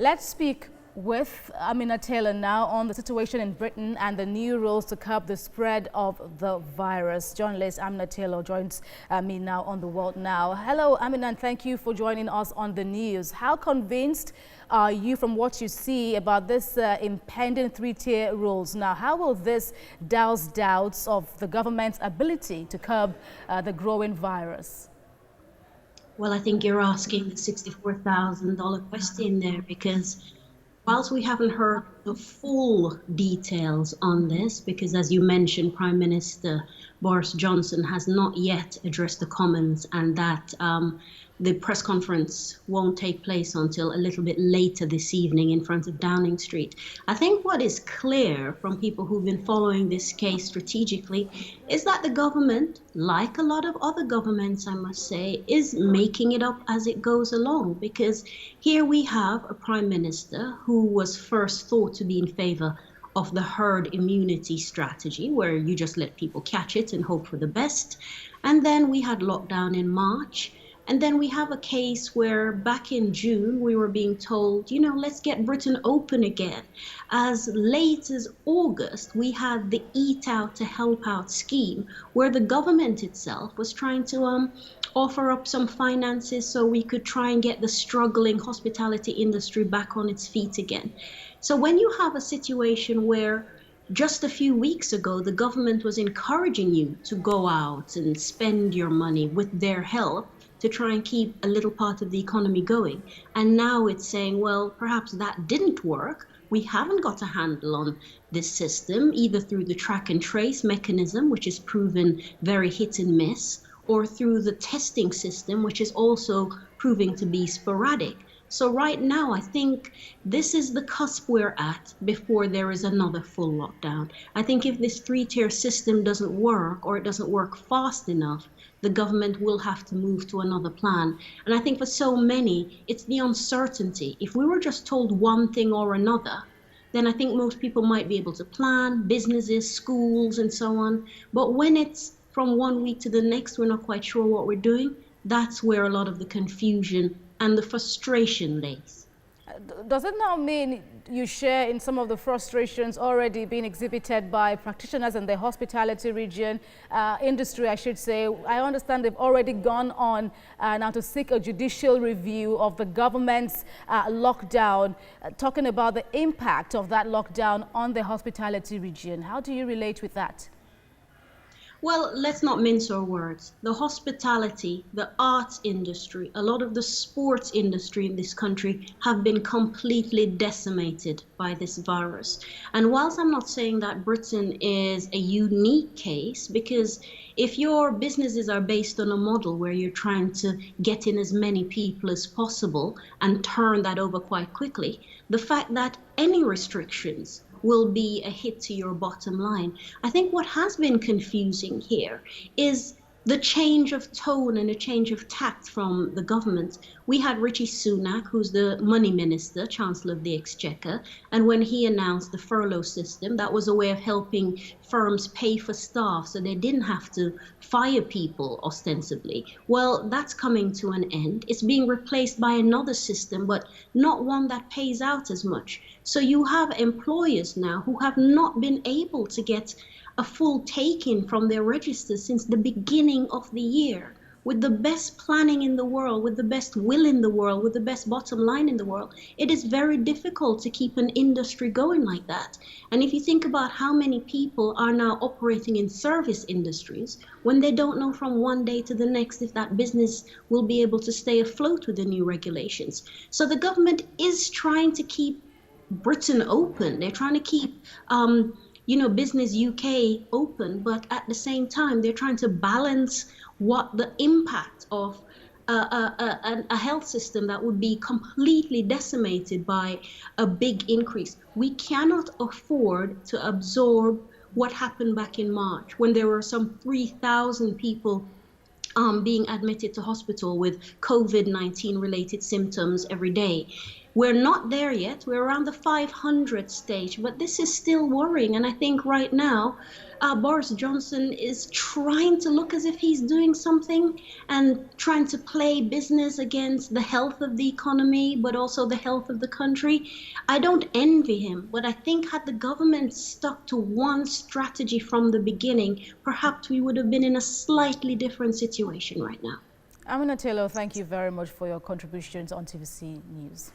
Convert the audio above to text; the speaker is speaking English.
Let's speak with Amina Taylor now on the situation in Britain and the new rules to curb the spread of the virus. Journalist Amina Taylor joins me now on The World Now. Hello, Amina, and thank you for joining us on the news. How convinced are you from what you see about this impending three-tier rules? Now, how will this douse doubts of the government's ability to curb the growing virus? Well, I think you're asking the $64,000 question there, because whilst we haven't heard the full details on this, because as you mentioned, Prime Minister Boris Johnson has not yet addressed the Commons, and that the press conference won't take place until a little bit later this evening in front of Downing Street. I think what is clear from people who've been following this case strategically is that the government, like a lot of other governments, I must say, is making it up as it goes along. Because here we have a prime minister who was first thought to be in favor of the herd immunity strategy, where you just let people catch it and hope for the best. And then we had lockdown in March. And then we have a case where back in June, we were being told, let's get Britain open again. As late as August, we had the Eat Out to Help Out scheme, where the government itself was trying to offer up some finances so we could try and get the struggling hospitality industry back on its feet again. So when you have a situation where just a few weeks ago, the government was encouraging you to go out and spend your money with their help to try and keep a little part of the economy going. And now it's saying, well, perhaps that didn't work. We haven't got a handle on this system, either through the track and trace mechanism, which is proven very hit and miss, or through the testing system, which is also proving to be sporadic. So right now, I think this is the cusp we're at before there is another full lockdown. I think if this three-tier system doesn't work, or it doesn't work fast enough, the government will have to move to another plan. And I think for so many, it's the uncertainty. If we were just told one thing or another, then I think most people might be able to plan, businesses, schools, and so on. But when it's from one week to the next, we're not quite sure what we're doing, that's where a lot of the confusion and the frustration lays. Does it now mean you share in some of the frustrations already being exhibited by practitioners in the hospitality region, industry, I should say? I understand they've already gone on now to seek a judicial review of the government's lockdown, talking about the impact of that lockdown on the hospitality region. How do you relate with that? Well, let's not mince our words. The hospitality, the arts industry, a lot of the sports industry in this country have been completely decimated by this virus. And whilst I'm not saying that Britain is a unique case, because if your businesses are based on a model where you're trying to get in as many people as possible and turn that over quite quickly, the fact that any restrictions will be a hit to your bottom line. I think what has been confusing here is the change of tone and a change of tact from the government. We had Rishi Sunak, who's the money minister, Chancellor of the Exchequer, and when he announced the furlough system, that was a way of helping firms pay for staff so they didn't have to fire people ostensibly. Well, that's coming to an end. It's being replaced by another system, but not one that pays out as much. So you have employers now who have not been able to get a full take-in from their registers since the beginning of the year. With the best planning in the world, with the best will in the world, with the best bottom line in the world, it is very difficult to keep an industry going like that. And if you think about how many people are now operating in service industries, when they don't know from one day to the next if that business will be able to stay afloat with the new regulations. So the government is trying to keep Britain open. They're trying to keep Business UK open, but at the same time, they're trying to balance what the impact of a health system that would be completely decimated by a big increase. We cannot afford to absorb what happened back in March when there were some 3,000 people being admitted to hospital with COVID-19 related symptoms every day. We're not there yet. We're around the 500 stage, but this is still worrying. And I think right now, Boris Johnson is trying to look as if he's doing something and trying to play business against the health of the economy, but also the health of the country. I don't envy him, but I think had the government stuck to one strategy from the beginning, perhaps we would have been in a slightly different situation right now. Amina Taylor, thank you very much for your contributions on TVC News.